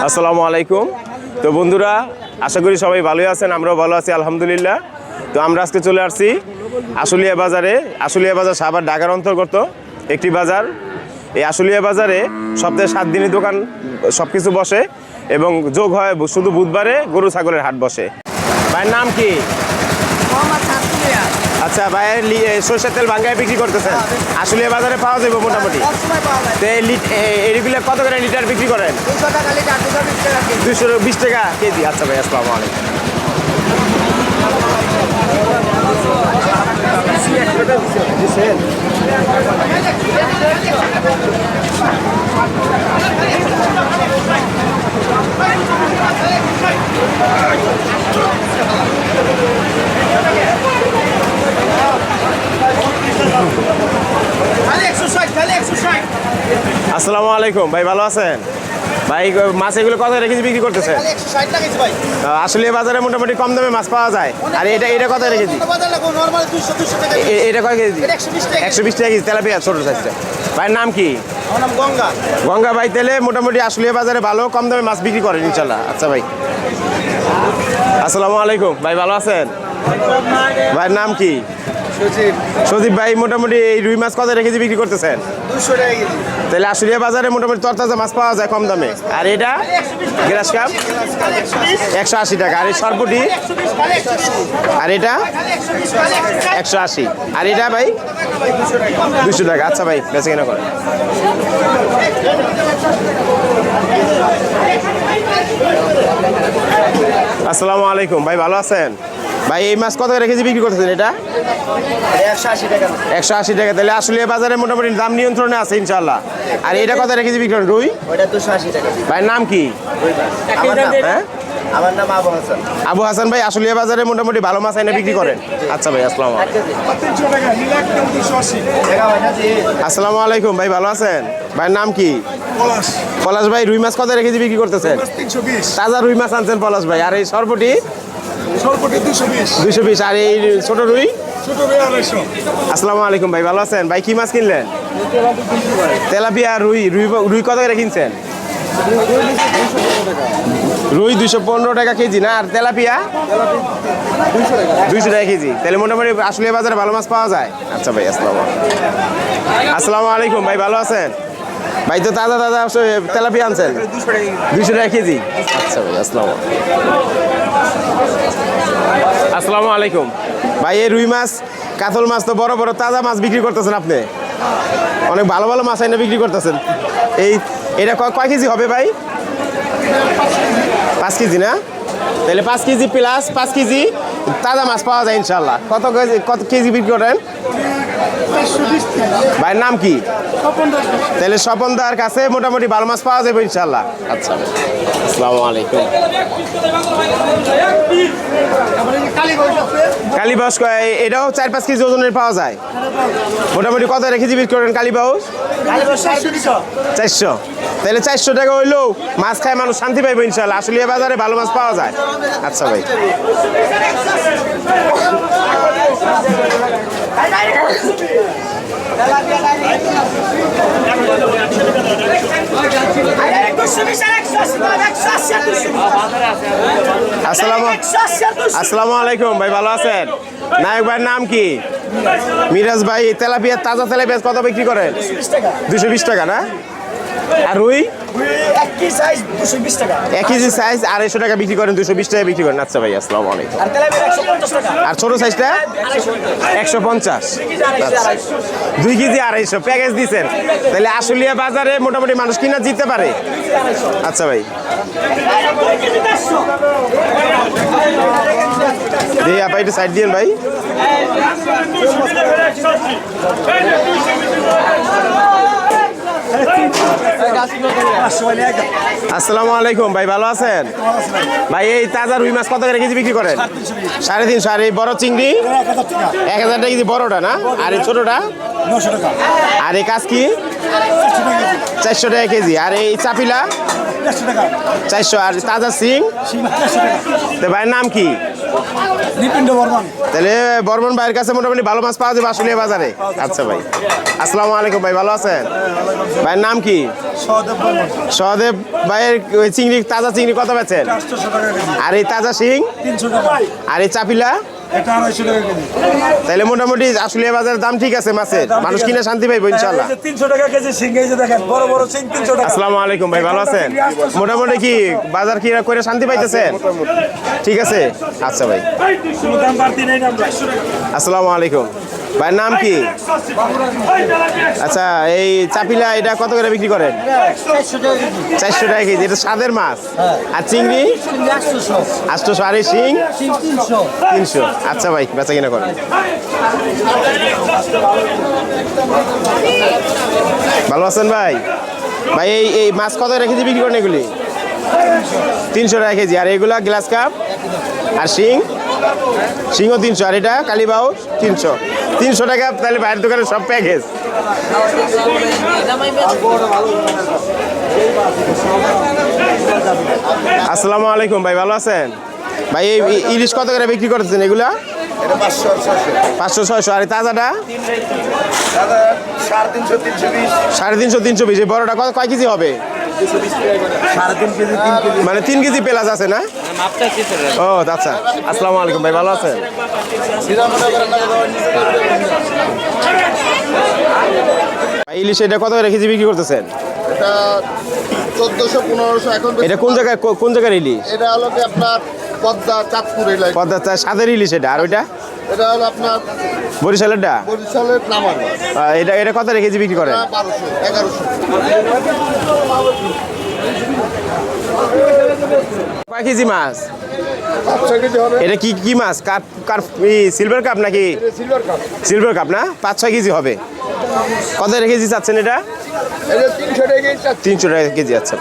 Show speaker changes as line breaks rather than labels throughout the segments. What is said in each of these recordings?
আসসালামু আলাইকুম। তো বন্ধুরা, আশা করি সবাই ভালোই আছেন, আমরাও ভালো আছি আলহামদুলিল্লাহ। তো আমরা আজকে চলে আসছি আশুলিয়া বাজারে। আশুলিয়া বাজার সাভার ঢাকার অন্তর্গত একটি বাজার। এই আশুলিয়া বাজারে সপ্তাহে 7 দিনই দোকান সব কিছু বসে এবং যোগ হয় শুধু বুধবারে গরু ছাগলের হাট বসে। ভাইয়ের নাম কি? আচ্ছা, ভাইয়ের সরষের তেল ভাঙ্গায় বিক্রি করতেছেন? আশুলিয়া বাজারে পাওয়া যাবে মোটামুটি? এইগুলো কত করে লিটার বিক্রি করেন? 220 টাকা কেজি। আচ্ছা ভাই, আসসালামু আলাইকুম। আসসালামু আলাইকুম ভাই, ভালো আছেন? ভাই মাছ এগুলো কত রেখেছি বিক্রি করতেছেন? আসলে বাজারে মোটামুটি কম দামে মাছ পাওয়া যায়। আর এটা কত রেখেছি? এটা কয় কেজি? 120 টাকা কেজি তেলাপিয়া ছোট সাইজটা। ভাইয়ের নাম কি?
গঙ্গা।
গঙ্গা ভাই, তেলে মোটামুটি আসলিয়া বাজারে ভালো কম দামে মাছ বিক্রি করেন ইনশাল্লাহ। আচ্ছা ভাই, আসসালামু আলাইকুম ভাই, ভালো আছেন? ভাইয়ের নাম কি? সজীব ভাই, মোটামুটি এই রুই মাছ কত রেখেছি বিক্রি করতেছেন?
200 টাকা কেজি।
তাহলে আশুলিয়া বাজারে মোটামুটি তরতাজা মাছ পাওয়া যায় কম দামে। আর এটা গ্রাস কাপ 180 টাকা। আর এই সরপুটি? আর এটা 180। আর এটা ভাই 200 টাকা। আচ্ছা ভাই, বেঁচে কেনা করেন। আসসালামু আলাইকুম ভাই, ভালো আছেন? ভাই এই মাছ কত রেখেছি বিক্রি করতেছেন? এটা
180 টাকা।
180 টাকা। তাহলে আশুলিয়া বাজারে মোটামুটি দাম নিয়ন্ত্রণে আছে ইনশাল্লাহ। আর এটা কত রেখেছি বিক্রি করেন? রুই
ওটা 280 টাকা।
ভাইয়ের নাম কি? হ্যাঁ,
আমার নাম আবু হাসান।
আবু হাসান ভাই, আশুলিয়া বাজারে মোটামুটি ভালো মাছ এনে বিক্রি করেন। আচ্ছা ভাই, আসসালামু আলাইকুম। আসসালামু আলাইকুম ভাই, ভালো আছেন? ভাইয়ের নাম কি? পলাশ ভাই, রুই মাছ কত রেখেছি বিক্রি করতেছেন?
320।
তাজা রুই মাছ আনছেন পলাশ ভাই। আর এই সরপুটি? 220। আর এই ছোট রুই? আসসালামু আলাইকুম ভাই, ভালো আছেন? ভাই কি মাছ কিনলেন? তেলাপিয়া। রুই রুই কত করে কিনছেন? রুই 215 টাকা কেজি না? আর তেলাপিয়া 200 টাকা কেজি। তাহলে মোটামুটি আশুলিয়া বাজারে ভালো মাছ পাওয়া যায়। আচ্ছা ভাই, আসসালামু আলাইকুম ভাই, ভালো আছেন? ভাই তো তাজা তেলাপিয়া আনছেন 200 টাকা কেজি। আচ্ছা ভাই, আসসালামু আলাইকুম ভাই। এই রুই মাছ কাতল মাছ তো বড় বড় তাজা মাছ বিক্রি করতেছেন আপনি? অনেক ভালো ভালো মাছ এনে বিক্রি করতেছেন। এটা কয় কেজি হবে ভাই? 5 কেজি না? তাহলে 5 কেজি প্লাস 5 কেজি তাজা মাছ পাওয়া যায় ইনশাল্লাহ। কত কেজি বিক্রি করেন? ভাইয়ের নাম কি? তাহলে স্বপনদার কাছে মোটামুটি ভালো মাছ পাওয়া যাবে ইনশাল্লাহ। আচ্ছা, আসসালামু আলাইকুম। কালীবাউস এটাও 4-5 কেজি ওজনের পাওয়া যায়। মোটামুটি কত রেখেছি বিক্রি করেন কালীবাউস? 400। তাহলে 400 টাকা হইলেও মাছ খায় মানুষ শান্তি পাইব ইনশাল্লাহ। আশুলিয়া বাজারে ভালো মাছ পাওয়া যায়। আচ্ছা ভাই, আসসালামু আলাইকুম ভাই, ভালো আছেন? নায়ক ভাইয়ের নাম কি? মিরাজ ভাই, তেলাপিয়া তাজা তেলাপিয়া কত বিক্রি করেন? 220 টাকা না? আর রুই? এক কেজি সাইজ 250 টাকা বিক্রি করেন, 220 টাকা বিক্রি করেন। আচ্ছা ভাই, আসসালামু আলাইকুম। আর ছোট সাইজটা 150। 2 কেজি 250 প্যাকেজ দিচ্ছেন। তাহলে আশুলিয়া বাজারে মোটামুটি মানুষ কিনা জিততে পারে। আচ্ছা ভাই, দিয়ে আপা একটু সাইড দিন ভাই। আসসালামু আলাইকুম ভাই, ভালো আছেন? ভাই এই তাজা রুই মাছ কত করে কেজি বিক্রি করেন? 350। আর এই বড় চিংড়ি 1000 টাকা কেজি বড়টা না? আর এই ছোটটা? আর এই কাজকি 400 টাকা কেজি। আর এই চাপিলা 400। আর তাজা সিং? তো ভাইয়ের নাম কি?
দীপিন্দ বর্মন।
তাহলে বর্মন ভাইয়ের কাছে মোটামুটি ভালো মাছ পাওয়া যাবে আশুলিয়া বাজারে। আচ্ছা ভাই, আসসালামু আলাইকুম ভাই, ভালো আছেন? ভাইয়ের নাম কি?
সহদেব বর্মন।
সহদেব ভাইয়ের ওই চিংড়ি, তাজা চিংড়ি কত বেচেন?
800 টাকা কেজি।
আর এই তাজা শিং?
300 টাকা।
আর এই চাপিলা?
এটা 250 টাকা কেজি।
তাহলে মোটামুটি আশুলিয়া বাজারের দাম ঠিক আছে মাছের, মানুষ কিনে শান্তি পাইবো ইনশাল্লাহ।
এই যে 300 টাকা কেজি শিং, এই যে দেখেন বড় বড় শিং 300 টাকা।
আসসালামু আলাইকুম ভাই, ভালো আছেন? মোটামুটি কি বাজার কি করে শান্তি পাইতেছেন? ঠিক আছে, আচ্ছা ভাই।
কোনো দাম বাড়তি নাই, দাম 100 টাকা।
আসসালামু আলাইকুম ভাইয়ের নাম কি? আচ্ছা, এই চাপিলা এটা কত করে বিক্রি করেন? 400 টাকা কেজি। এটা স্বাদের মাছ। আর চিংড়ি? 800। আর এই শিং? 300। আচ্ছা ভাই, বেচা কিনা করেন। ভালো আছেন ভাই? ভাই এই মাছ কত রেখেছি বিক্রি করেন এগুলি? 300 টাকা কেজি। আর এগুলা গ্লাস কাপ? আর শিংও 300। আর এটা কালীবাউ 300 টাকা। তাহলে বাইরের দোকানে সব প্যাকেজ। আসসালামু আলাইকুম ভাই, ভালো আছেন? ভাই এই ইলিশ কত করে বিক্রি করতেছেন এগুলা?
এটা 500 আর 600।
500-600। আর এই তাজাটা?
দাদা 350 320।
350 320। এই বড়টা কয় কেজি হবে?
3.5 কেজি 3 কেজি।
মানে 3 কেজি পেলাস আছে না? ও আচ্ছা। আসসালামু আলাইকুম ভাই, ভালো আছেন? ভাই ইলিশ এটা কত করে কেজি বিক্রি করতেছেন?
এটা 1400-1500 এখন বেশি।
এটা কোন জায়গার ইলিশ?
এটা হলো কি আপনার পদ্মা চাঁদপুর এই লাইন।
পদ্মা স্বাদের ইলিশ এটা। আর ওইটা
এটা হলো আপনার
বরিশালেরটা?
বরিশালের নামার মাছ।
এটা কত করে কেজি বিক্রি করেন?
1200-1100।
কয় কেজি মাছ?
5-6 কেজি হবে।
এটা কি মাছ? সিলভার কাপ নাকি?
Silver cup.
সিলভার কাপ না? 5-6 কেজি হবে। কত করে কেজি চাচ্ছেন এটা?
এটা 300 টাকা কেজি।
300 টাকা কেজি। আচ্ছা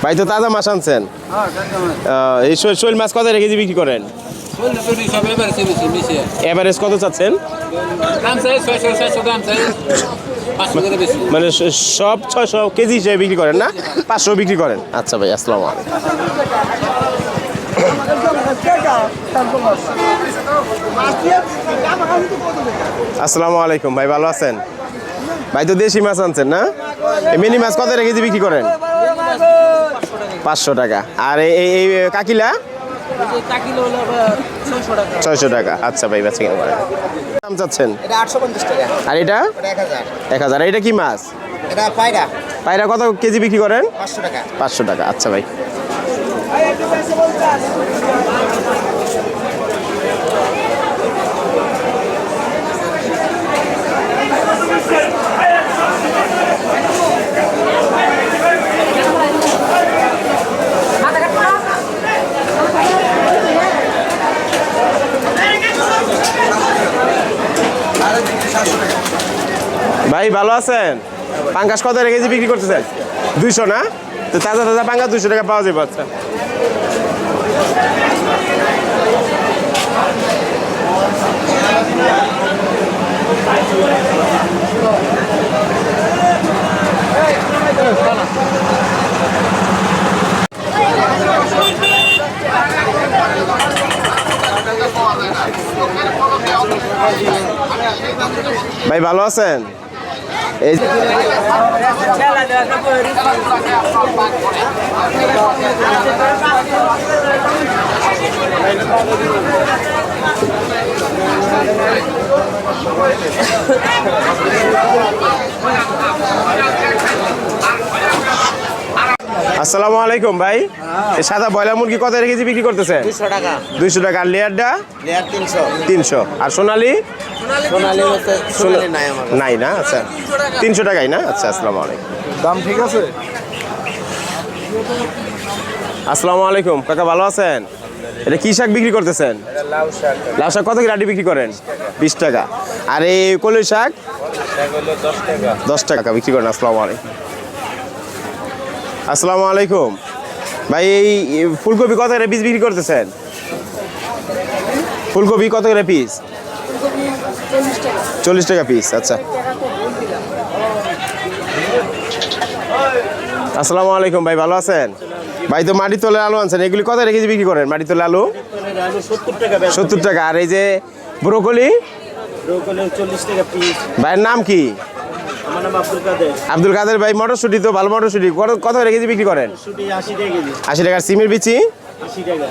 ভাই, তো তাজা মাছ আনছেন। এই শোল মাছ কত করে কেজি বিক্রি করেন? এভারেজ কত চাচ্ছেন? মানে সব 600 কেজি হিসেবে বিক্রি করেন না? 500 বিক্রি করেন? আচ্ছা ভাই, আসসালামু আলাইকুম। আসসালামু আলাইকুম ভাই, ভালো আছেন? ভাই তো দেশি মাছ আনছেন না? এই মিনি মাছ কত করে কেজি বিক্রি করেন? 500 টাকা। আর এই কাকিলা? 600 টাকা। আচ্ছা ভাই, বেচা কিনা করেন। দাম চাচ্ছেন?
এটা 850 টাকা।
আর এটা?
এটা 1000।
1000। এটা কি মাছ?
এটা পায়রা
পায়রা কত কেজি বিক্রি করেন?
500 টাকা।
500 টাকা। আচ্ছা ভাই। ভাই ভালো আছেন? পাঙ্গাস কত কেজি বিক্রি করতেছেন? 200 না? তো তাজা তাজা পাঙ্গাস 200 টাকা পাওয়া যাবে। আচ্ছা ভাই, ভালো আছেন? এই আসসালামু আলাইকুম ভাই, এই সাদা ব্রয়লার মুরগি কত কেজি বিক্রি করতেছেন?
200 টাকা।
200 টাকা। আর লেয়ারটা?
লেয়ার 300।
300। আর সোনালি?
সোনালি হচ্ছে সোনালি নাই আমার।
নাই না? আচ্ছা 300 টাকাই না? আচ্ছা, আসসালামু আলাইকুম।
দাম ঠিক আছে।
আসসালামু আলাইকুম কাকা, ভালো আছেন? এটা কি শাক বিক্রি করতেছেন?
এটা লাউ শাক।
লাউ শাক কত করে আটি বিক্রি করেন? 20 টাকা। আর এই কলই শাক?
শাক হলো 10 টাকা।
10 টাকা বিক্রি করেন। আসসালামু আলাইকুম। আসসালামু আলাইকুম ভাই, এই ফুলকপি কত করে পিস বিক্রি করতেছেন? ফুলকপি কত করে পিস? 40 টাকা পিস। আচ্ছা, আসসালামু আলাইকুম ভাই, ভালো আছেন? ভাই তো মাটি তোলে আলু আনছেন, এগুলি কত কেজি বিক্রি করেন? মাটি তোলে আলু
এটা হলো 70 টাকা বেচা
70 টাকা। আর এই যে ব্রোকলি
ব্রোকলি 40 টাকা পিস।
ভাইয়ের নাম কি?
আমার নাম আব্দুল কাদের।
আব্দুল কাদের ভাই। মটরশুঁটি তো ভালো মটরশুঁটি কত করে কেজি বিক্রি করেন?
শুটি 80 টাকা কেজি।
80 টাকা। সিমের বিচি
80 টাকা।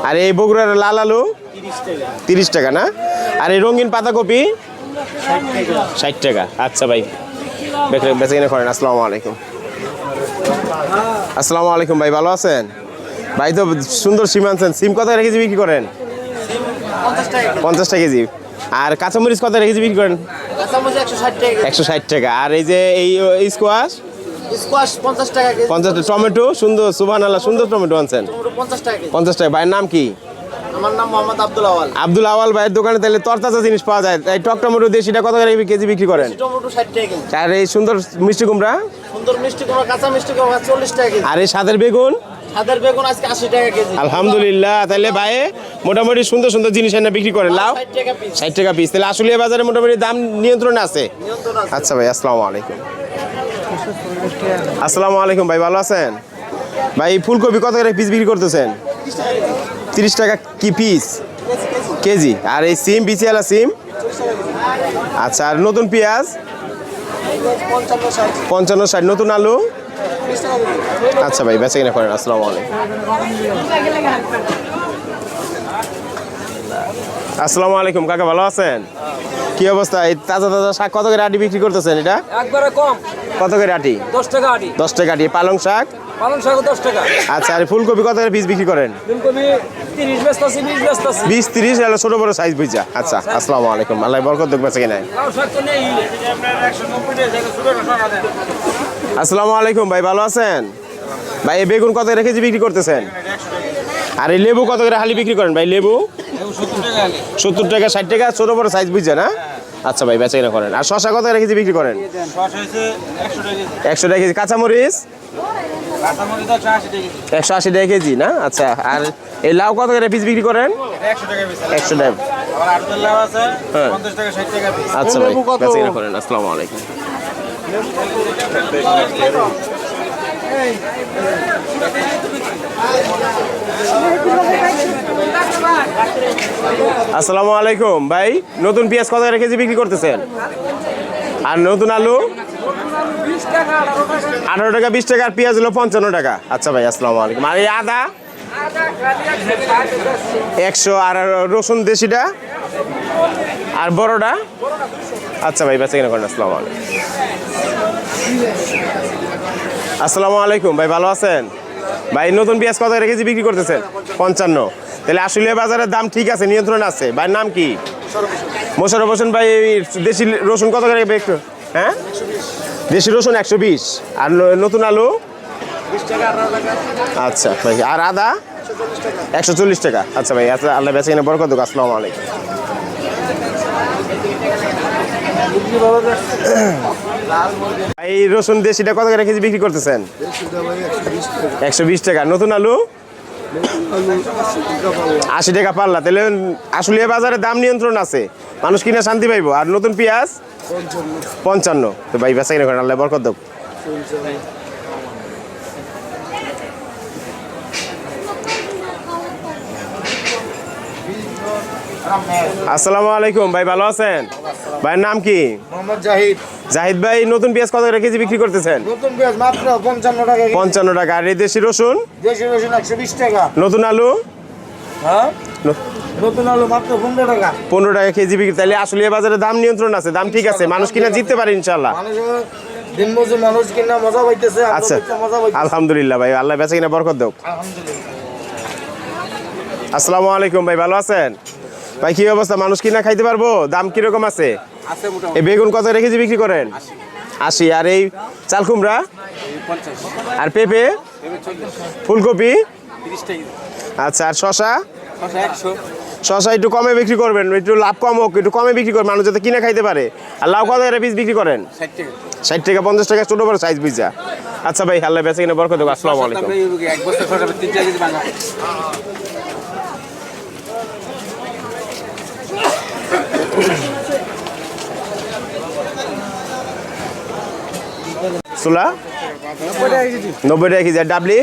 আর এই বগুড়ার লাল আলু
30 টাকা।
30 টাকা না? আর এই রঙিন পাতাকপি
60 টাকা।
60 টাকা। আচ্ছা ভাই, বেচে কিনে করেন। আসসালামু আলাইকুম। আসসালামু আলাইকুম ভাই, ভালো আছেন? ভাই তো সুন্দর সিম আনছেন। সিম কত করে কেজি বিক্রি করেন?
50 টাকা।
50 টাকা কেজি। আর কাঁচামরিচ কত করে কেজি বিক্রি করেন?
কাঁচামরিচ 160 টাকা কেজি।
160 টাকা। আর এই যে এই স্কোয়াশ
স্কোয়াশ 50 টাকা কেজি।
50 টাকা। টমেটো সুন্দর, সুবহানাল্লাহ, সুন্দর টমেটো আনছেন।
টমেটো 50 টাকা কেজি।
50 টাকা। ভাইয়ের নাম কি?
আমার নাম মোহাম্মদ আব্দুল আওয়াল।
আব্দুল আওয়াল ভাইয়ের দোকানে তাহলে তরতাজা জিনিস পাওয়া যায়। এই টক টমেটো দেশিটা কত করে কেজি বিক্রি করেন?
টমেটো 60 টাকা কেজি।
আর এই সুন্দর মিষ্টি কুমড়া
সুন্দর মিষ্টি কুমড়া, কাঁচা মিষ্টি কুমড়া 40 টাকা কেজি।
আর এই সাদের বেগুন
সাদের বেগুন আজকে 80 টাকা কেজি।
আলহামদুলিল্লাহ। তাহলে ভাই মোটামুটি সুন্দর সুন্দর জিনিস এনে বিক্রি করেন। লাউ
60 টাকা পিস।
60 টাকা পিস। তাহলে আসলে বাজারে মোটামুটি দাম নিয়ন্ত্রণে আছে।
নিয়ন্ত্রণ আছে।
আচ্ছা ভাই, আসসালামু আলাইকুম। আসসালামু আলাইকুম ভাই, ভালো আছেন? ভাই ফুলকপি কত করে পিস বিক্রি করতেছেন? 30 টাকা কি পিস? কেজি। আর এই সিম, বিচিয়ালা সিম? আচ্ছা। আর নতুন পেঁয়াজ 55 60। নতুন আলু? আচ্ছা ভাই, বেচে কিনা করেন। আসসালামু আলাইকুম। আসসালামু আলাইকুম কাকা, ভালো আছেন? কি অবস্থা? এই তাজা তাজা শাক কত করে আটি বিক্রি করতেছেন? এটা
একবারে কম,
কত করে আটি?
10 টাকা আটি।
10 টাকা আটি। পালং শাক?
পালং শাক 10 টাকা।
আচ্ছা। আর ফুলকপি কত করে পিস বিক্রি করেন?
ফুলকপি 30 বেচতাছি, 20 বেচতাছি।
20 30 হলো ছোট বড় সাইজ বুঝা। আচ্ছা, আসসালামু আলাইকুম। আল্লাহ বরকত দেখ, বেচে কিনা।
লাউ শাক তো নেই। আপনার 190 টাকা জায়গা ছোট টাকা দেন।
আসসালামু আলাইকুম ভাই, ভালো আছেন? ভাই এই বেগুন কত করে কেজি বিক্রি করতেছেন? আর এই লেবু কত করে হালি বিক্রি করেন ভাই? লেবু 70 টাকা 60 টাকা। ছোট বড় সাইজ বুঝছে না? আচ্ছা ভাই, বেচে কিনা করেন। আর শশা কত করে কেজি বিক্রি করেন? 100 টাকা কেজি। কাঁচামরিচ 180 টাকা কেজি না? আচ্ছা। আর এই লাউ কত করে piece বিক্রি করেন? 100 টাকা। হ্যাঁ। আচ্ছা ভাই, বেচে কিনা করেন। আসসালামু আলাইকুম। আসসালামু আলাইকুম ভাই, নতুন পেঁয়াজ কত করে কেজি বিক্রি করতেছেন? আর নতুন আলু 18 টাকা 20 টাকা। আর পেঁয়াজ হলো 55 টাকা। আচ্ছা ভাই, আসসালামু আলাইকুম। আর এই আদা 100। আর রসুন দেশিটা আর বড়টা? আচ্ছা ভাই, বেচে কিনা করেন। আসসালামু আলাইকুম। আসসালামু আলাইকুম ভাই, ভালো আছেন? ভাই নতুন পেঁয়াজ কত করে কেজি বিক্রি করতেছেন? 55। তাহলে আসলে বাজারের দাম ঠিক আছে, নিয়ন্ত্রণ আছে। ভাইয়ের নাম কি? মোশাররফ হোসেন ভাই। দেশি রসুন কত করে বিক্রি? হ্যাঁ, দেশি রসুন 120। আর নতুন আলু
20 টাকা 18 টাকা।
আচ্ছা ভাই। আর আদা 140 টাকা। আচ্ছা ভাই, আচ্ছা, আল্লাহ বেচে কিনা বরকত হোক। আসসালামু আলাইকুম। এই রসুন দেশিটা কত করে কেজি বিক্রি করতেছেন? 120 টাকা। নতুন আলু 80 টাকা পাল্লা। তাহলে আসলে বাজারে দাম নিয়ন্ত্রণ আছে, মানুষ কিনে শান্তি পাইবো। আর নতুন পেঁয়াজ 55। তো ভাই বেচা কিনা করেন, আল্লাহ বরকত হোক। আসসালামু আলাইকুম ভাই, ভালো আছেন? ভাইয়ের নাম কি?
মোহাম্মদ জাহিদ।
জাহিদ ভাই, নতুন পেঁয়াজ কত করে কেজি বিক্রি করতেছেন?
নতুন পেঁয়াজ মাত্র 55 টাকা কেজি।
55 টাকা। আর এই দেশি রসুন?
দেশি রসুন 120 টাকা।
নতুন আলু?
হ্যাঁ, নতুন আলু মাত্র 15 টাকা।
15 টাকা কেজি বিক্রি। তাহলে আসলে বাজারে দাম নিয়ন্ত্রণ আছে, দাম ঠিক আছে, মানুষ কিনা জিততে পারে ইনশাল্লাহ।
দিন মজুর মানুষ কিনা মজা পাইতেছে।
আচ্ছা,
মজা পাইতেছে।
আলহামদুলিল্লাহ ভাই, আল্লাহ বেচা কিনা বরকত দেক। আসসালামু আলাইকুম ভাই, ভালো আছেন? ভাই কি অবস্থা, মানুষ কিনা খাইতে পারবো? দাম কিরকম আছে? এই বেগুন কত করে কেজি বিক্রি করেন? 80। আর এই চাল কুমড়া?
50।
আর পেঁপে? ফুলকপি? আচ্ছা। আর শশা?
100।
শশা একটু কমে বিক্রি করবেন, একটু লাভ কম হোক, একটু কমে বিক্রি করবেন, মানুষ যাতে কিনে খাইতে পারে। আর লাউ কত করে পিস বিক্রি করেন?
60 টাকা।
60 টাকা 50 টাকা, ছোট বড় সাইজ বুঝা। আচ্ছা ভাই, আল্লাহ বেচে কিনা বরকত হোক। আসসালামু আলাইকুম।
এক বস্তা ছটা 3-4 কেজি বাঙা।
সুলা 90 টাকা কেজি। আর ডাবলি?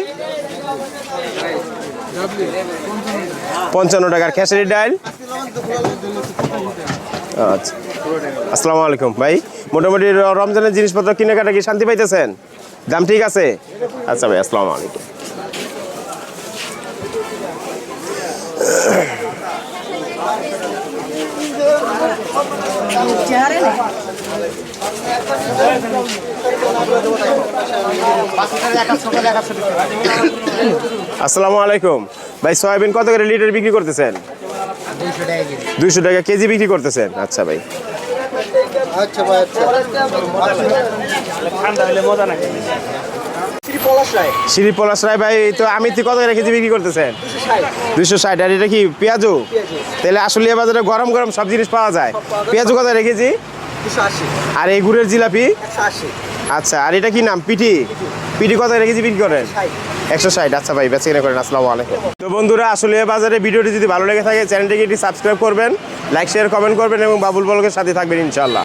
55 টাকার খেসারি ডাল। আচ্ছা, আসসালামু আলাইকুম ভাই। মোটামুটি রমজানের জিনিসপত্র কেনাকাটা কি শান্তি পাইতেছেন? দাম ঠিক আছে? আচ্ছা ভাই, আসসালামু আলাইকুম। আসসালামু আলাইকুম ভাই। সয়াবিন কত করে লিটার বিক্রি করতেছেন? 200 টাকা কেজি বিক্রি করতেছেন। আচ্ছা ভাই, শ্রী পলাশ রায় ভাই। তো আমিতি কত করে কেজি বিক্রি করতেছেন? 260। আর এটা কি পেঁয়াজু? তাহলে আসলে বাজারে গরম গরম সব জিনিস পাওয়া যায়। পেঁয়াজু কত করে কেজি? আর এই গুড়ের জিলাপি? আচ্ছা, আর এটা কি নাম? পিঠি। পিঠি কত করে কেজি বিক্রি করেন? 160। আচ্ছা ভাই, বেচে কিনা করেন। আসসালামু আলাইকুম। তো বন্ধুরা, আসলে বাজারে ভিডিওটি যদি ভালো লেগে থাকে চ্যানেলটিকে একটি সাবস্ক্রাইব করবেন, লাইক শেয়ার কমেন্ট করবেন এবং বাবুল ব্লগের সাথে থাকবেন ইনশাআল্লাহ।